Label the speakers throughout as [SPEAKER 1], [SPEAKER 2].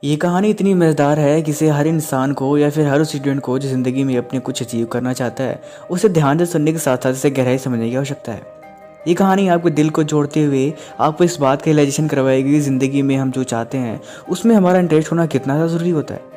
[SPEAKER 1] ये कहानी इतनी मज़ेदार है कि इसे हर इंसान को या फिर हर उस स्टूडेंट को जो ज़िंदगी में अपने कुछ अचीव करना चाहता है, उसे ध्यान से सुनने के साथ साथ इसे गहराई समझने की आवश्यकता है। ये कहानी आपके दिल को जोड़ते हुए आपको इस बात का रियलाइजेशन करवाएगी कि ज़िंदगी में हम जो चाहते हैं उसमें हमारा इंटरेस्ट होना कितना ज़्यादा ज़रूरी होता है।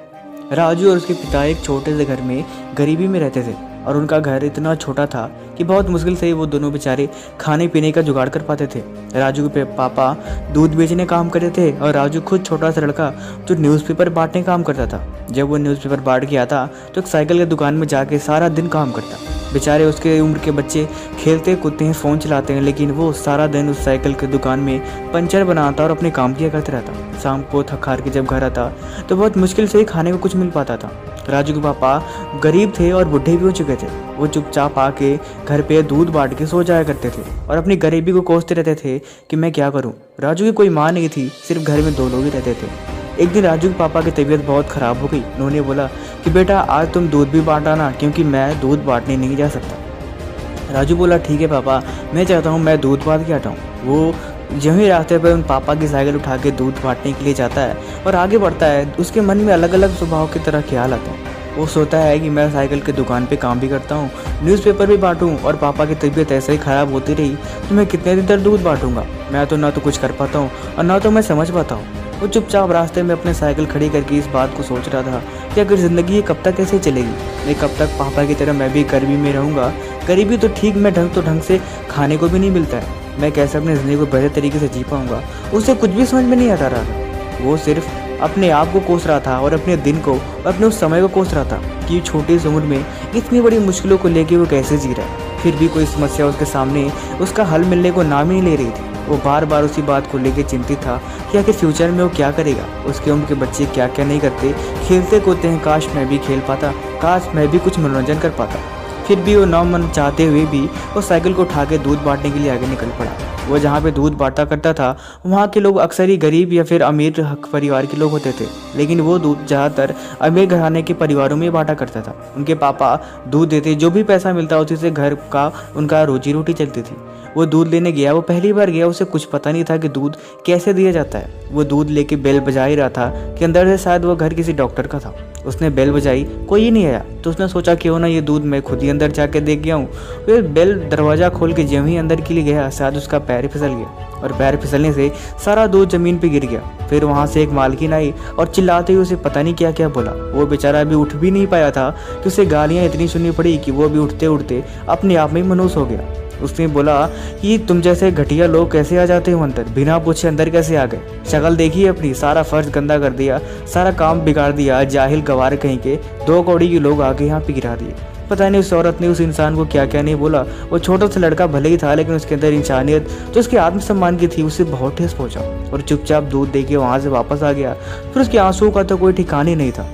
[SPEAKER 1] राजू और उसके पिता एक छोटे से घर में गरीबी में रहते थे और उनका घर इतना छोटा था कि बहुत मुश्किल से ही वो दोनों बेचारे खाने पीने का जुगाड़ कर पाते थे। राजू के पापा दूध बेचने काम करते थे और राजू खुद छोटा सा लड़का जो न्यूज़पेपर बांटने काम करता था। जब वो न्यूज़पेपर बांट के आता तो एक साइकिल की दुकान में जाके सारा दिन काम करता। बेचारे उसके उम्र के बच्चे खेलते कूदते हैं, फ़ोन चलाते हैं, लेकिन वो सारा दिन उस साइकिल की दुकान में पंचर बनाता और अपने काम किया करता रहता। शाम को थक हार के जब घर आता तो बहुत मुश्किल से ही खाने को कुछ मिल पाता था। राजू के पापा गरीब थे और बुढ़े भी हो चुके थे। वो चुपचाप आके घर पे दूध बांट के सो जाया करते थे और अपनी गरीबी को कोसते रहते थे कि मैं क्या करूं। राजू की कोई माँ नहीं थी, सिर्फ घर में दो लोग ही रहते थे। एक दिन राजू के पापा की तबीयत बहुत ख़राब हो गई। उन्होंने बोला कि बेटा आज तुम दूध भी बांटाना, क्योंकि मैं दूध बांटने नहीं जा सकता। राजू बोला ठीक है पापा, मैं चाहता हूँ मैं दूध बांट के आता हूँ। वो जो ही रास्ते पर उन पापा की साइकिल उठा के दूध बांटने के लिए जाता है और आगे बढ़ता है। उसके मन में अलग अलग स्वभाव की तरह ख्याल आता है। वो सोचता है कि मैं साइकिल की दुकान पे काम भी करता हूँ, न्यूज़पेपर भी बांटूँ और पापा की तबीयत ऐसे ही ख़राब होती रही तो मैं कितने दिन तक दूध बांटूंगा। मैं तो ना तो कुछ कर पाता हूँ और ना तो मैं समझ पाता हूँ। वो चुपचाप रास्ते में अपने साइकिल खड़ी करके इस बात को सोच रहा था कि अगर ज़िंदगी कब तक ऐसे चलेगी, मैं कब तक पापा की तरह मैं भी गरीबी में रहूँगा। गरीबी तो ठीक, मैं ढंग से खाने को भी नहीं मिलता है। मैं कैसे अपनी ज़िंदगी को बेहतर तरीके से जी पाऊँगा, उसे कुछ भी समझ में नहीं आता रहा। वो सिर्फ अपने आप को कोस रहा था और अपने दिन को और अपने उस समय को कोस रहा था कि छोटी सी उम्र में इतनी बड़ी मुश्किलों को लेके वो कैसे जी रहा है। फिर भी कोई समस्या उसके सामने उसका हल मिलने को नाम ही नहीं ले रही थी। वो बार बार उसी बात को लेकर चिंतित था कि आखिर फ्यूचर में वो क्या करेगा। उसके उम्र के बच्चे क्या क्या नहीं करते, खेलते कूदते हैं। काश मैं भी खेल पाता, काश मैं भी कुछ मनोरंजन कर पाता। फिर भी वो मन चाहते हुए भी वो साइकिल को उठा के दूध बांटने के लिए आगे निकल पड़ा। वो जहाँ पे दूध बांटा करता था वहाँ के लोग अक्सर ही गरीब या फिर अमीर परिवार के लोग होते थे, लेकिन वो दूध ज़्यादातर अमीर घराने के परिवारों में बांटा करता था। उनके पापा दूध देते, जो भी पैसा मिलता उसी से घर का उनका रोजी रोटी चलती थी। वो दूध लेने गया, वो पहली बार गया, उसे कुछ पता नहीं था कि दूध कैसे दिया जाता है। वो दूध लेके बेल बजा ही रहा था कि अंदर से शायद वो घर किसी डॉक्टर का था। उसने बेल बजाई, कोई ही नहीं आया तो उसने सोचा क्यों ना ये दूध मैं खुद ही अंदर जाके देख गया हूँ। वो बेल दरवाज़ा खोल के ज्यों ही अंदर के लिए गया, शायद उसका पैर फिसल गया और पैर फिसलने से सारा दूध ज़मीन पे गिर गया। फिर वहाँ से एक मालकिन आई और चिल्लाते हुए उसे पता नहीं क्या क्या बोला। वो बेचारा अभी उठ भी नहीं पाया था कि उसे गालियाँ इतनी सुननी पड़ी कि वो भी उठते उठते अपने आप में ही मनहूस हो गया। उसने बोला कि तुम जैसे घटिया लोग कैसे आ जाते हो अंदर, बिना पूछे अंदर कैसे आ गए। शक्ल देखिए अपनी, सारा फर्श गंदा कर दिया, सारा काम बिगाड़ दिया। जाहिल गवार कहीं के, दो कौड़ी के लोग आके यहाँ पे गिरा दिए। पता नहीं उस औरत ने उस इंसान को क्या क्या नहीं बोला। वो छोटा सा लड़का भले ही था, लेकिन उसके अंदर इंसानियत जो उसके आत्मसम्मान की थी उसे बहुत ठेस पहुंचा और चुपचाप दूध दे के वहाँ से वापस आ गया। फिर उसके आंसुओं का तो कोई ठिकाना ही नहीं था।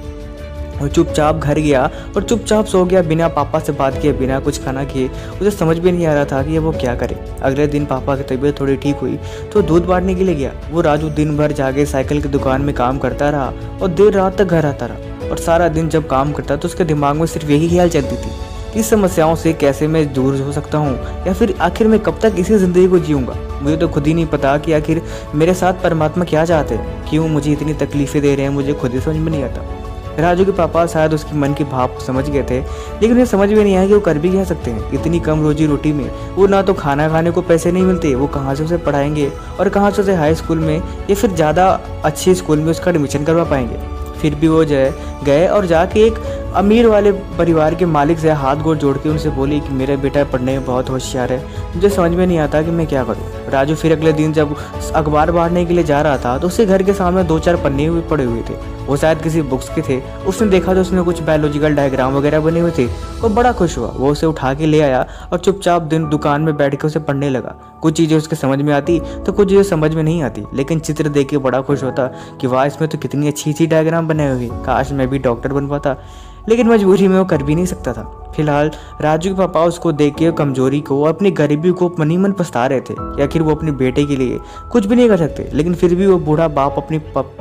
[SPEAKER 1] वो चुपचाप घर गया और चुपचाप सो गया, बिना पापा से बात किए, बिना कुछ खाना किए। उसे समझ भी नहीं आ रहा था कि वो क्या करे। अगले दिन पापा की तबीयत थोड़ी ठीक हुई तो दूध बांटने के लिए गया। वो राजू दिन भर जाके साइकिल की दुकान में काम करता रहा और देर रात तक घर आता रहा। और सारा दिन जब काम करता तो उसके दिमाग में सिर्फ यही ख्याल चलती थी कि इस समस्याओं से कैसे मैं दूर हो सकता हूँ, या फिर आखिर मैं कब तक इसी ज़िंदगी को जीऊँगा। मुझे तो खुद ही नहीं पता कि आखिर मेरे साथ परमात्मा क्या चाहते हैं, क्यों मुझे इतनी तकलीफ़ें दे रहे हैं, मुझे खुद ही समझ में नहीं आता। राजू के पापा शायद उसकी मन की भाव समझ गए थे, लेकिन उन्हें समझ में नहीं आया कि वो कर भी क्या सकते हैं। इतनी कम रोजी रोटी में वो ना तो खाना खाने को पैसे नहीं मिलते, वो कहाँ से उसे पढ़ाएंगे और कहाँ से उसे हाई स्कूल में या फिर ज़्यादा अच्छे स्कूल में उसका एडमिशन करवा पाएंगे। फिर भी वो गए और जाके एक अमीर वाले परिवार के मालिक से हाथ गोड़ जोड़ के उनसे बोली कि मेरा बेटा पढ़ने में बहुत होशियार है, मुझे समझ में नहीं आता कि मैं क्या करूं। राजू फिर अगले दिन जब अखबार बांटने के लिए जा रहा था तो उसके घर के सामने 2-4 पन्ने हुए पड़े हुए थे। वो शायद किसी बुक्स के थे। उसने देखा तो उसमें कुछ बायोलॉजिकल डायग्राम वगैरह बने हुए थे। वो बड़ा खुश हुआ। वो उसे उठा के ले आया और चुपचाप दिन दुकान में बैठ के उसे पढ़ने लगा। कुछ चीज़ें उसके समझ में आती तो कुछ चीज़ें समझ में नहीं आती, लेकिन चित्र देख के बड़ा खुश होता कि वाह, इसमें तो कितनी अच्छी अच्छी डायग्राम बनाए हुए, काश मैं भी डॉक्टर बन पाता। लेकिन मजबूरी में वो कर भी नहीं सकता था। फिलहाल राजू के पापा उसको देख के कमजोरी को, अपनी गरीबी को मन ही मन पछता रहे थे कि आखिर वो अपने बेटे के लिए कुछ भी नहीं कर सकते। लेकिन फिर भी वो बूढ़ा बाप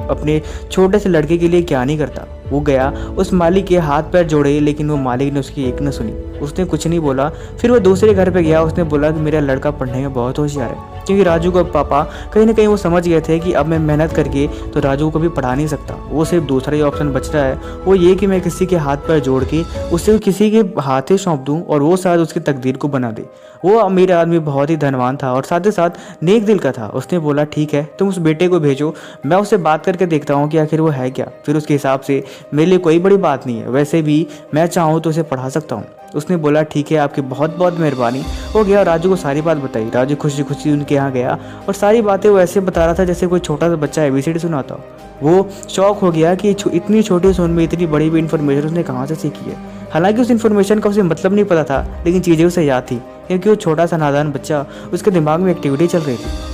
[SPEAKER 1] अपने छोटे से लड़के के लिए क्या नहीं करता। वो गया, उस मालिक के हाथ पैर जोड़े, लेकिन वो मालिक ने उसकी एक न सुनी। उसने कुछ नहीं बोला। फिर वो दूसरे घर पे गया। उसने बोला कि मेरा लड़का पढ़ने में बहुत होशियार है, क्योंकि राजू का पापा कहीं ना कहीं वो समझ गए थे कि अब मैं मेहनत करके तो राजू को भी पढ़ा नहीं सकता। वो सिर्फ दूसरा ही ऑप्शन बच रहा है, वो ये कि मैं किसी के हाथ पर जोड़ के उसे किसी के हाथे सौंप दूँ और वो शायद उसकी तकदीर को बना दे। वो अमीर आदमी बहुत ही धनवान था और साथ ही साथ नेक दिल का था। उसने बोला ठीक है, तुम उस बेटे को भेजो, मैं उससे बात करके देखता हूँ कि आखिर वो है क्या। फिर उसके हिसाब से मेरे लिए कोई बड़ी बात नहीं है, वैसे भी मैं चाहूँ तो उसे पढ़ा सकता हूँ। उसने बोला ठीक है, आपकी बहुत बहुत मेहरबानी। हो गया, राजू को सारी बात बताई। राजू खुशी खुशी उनके यहाँ गया और सारी बातें वो ऐसे बता रहा था जैसे कोई छोटा सा बच्चा ABCD सुनाता हो। वो शौक हो गया कि इतनी छोटी सी उम्र में इतनी बड़ी भी इन्फॉर्मेशन उसने कहाँ से सीखी है। हालांकि उस इन्फॉर्मेशन का उसे मतलब नहीं पता था, लेकिन चीज़ें उसे याद थी, क्योंकि वो छोटा सा नादान बच्चा, उसके दिमाग में एक्टिविटी चल रही थी।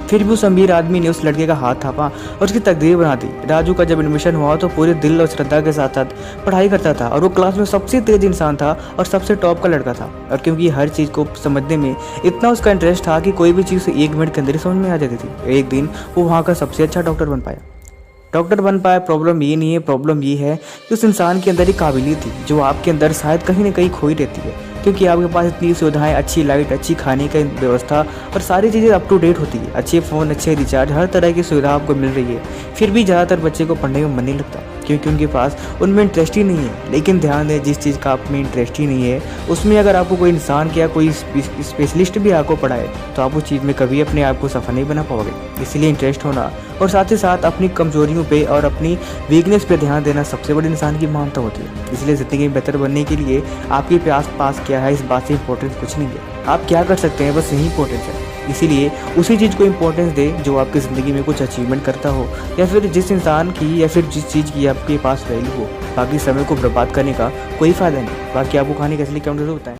[SPEAKER 1] फिर भी उस अमीर आदमी ने उस लड़के का हाथ थापा और उसकी तकदीर बना दी। राजू का जब एडमिशन हुआ तो पूरे दिल और श्रद्धा के साथ साथ पढ़ाई करता था और वो क्लास में सबसे तेज इंसान था और सबसे टॉप का लड़का था। और क्योंकि हर चीज़ को समझने में इतना उसका इंटरेस्ट था कि कोई भी चीज़ 1 मिनट के अंदर ही समझ में आ जाती थी। एक दिन वो वहाँ का सबसे अच्छा डॉक्टर बन पाया। प्रॉब्लम ये नहीं है, प्रॉब्लम ये है कि उस इंसान के अंदर एक काबिलियत थी जो आपके अंदर शायद कहीं ना कहीं खोई रहती है, क्योंकि आपके पास इतनी सुविधाएं, अच्छी लाइट, अच्छी खाने की व्यवस्था और सारी चीज़ें अप टू डेट होती है, अच्छे फ़ोन, अच्छे रिचार्ज, हर तरह की सुविधा आपको मिल रही है। फिर भी ज़्यादातर बच्चे को पढ़ने में मन नहीं लगता, क्योंकि उनके पास उनमें इंटरेस्ट ही नहीं है। लेकिन ध्यान दें, जिस चीज़ का आप में इंटरेस्ट ही नहीं है उसमें अगर आपको कोई इंसान या कोई स्पेशलिस्ट भी आपको पढ़ाए तो आप उस चीज़ में कभी अपने आप को सफल नहीं बना पाओगे। इसलिए इंटरेस्ट होना और साथ ही साथ अपनी कमजोरियों पे और अपनी वीकनेस पे ध्यान देना सबसे बड़ी इंसान की मानता होती है। इसलिए ज़िंदगी में बेहतर बनने के लिए आपके पास क्या है, इस बात से इंपॉर्टेंस कुछ नहीं है। आप क्या कर सकते हैं, बस यही इंपॉर्टेंस है। इसीलिए उसी चीज़ को इंपॉर्टेंस दे जो आपकी ज़िंदगी में कुछ अचीवमेंट करता हो, या फिर जिस इंसान की या फिर जिस चीज़ की आपके पास वैल्यू हो। बाकी समय को बर्बाद करने का कोई फ़ायदा नहीं। बाकी आपको कहानी कैसे लगी कमेंट जरूर बताएं।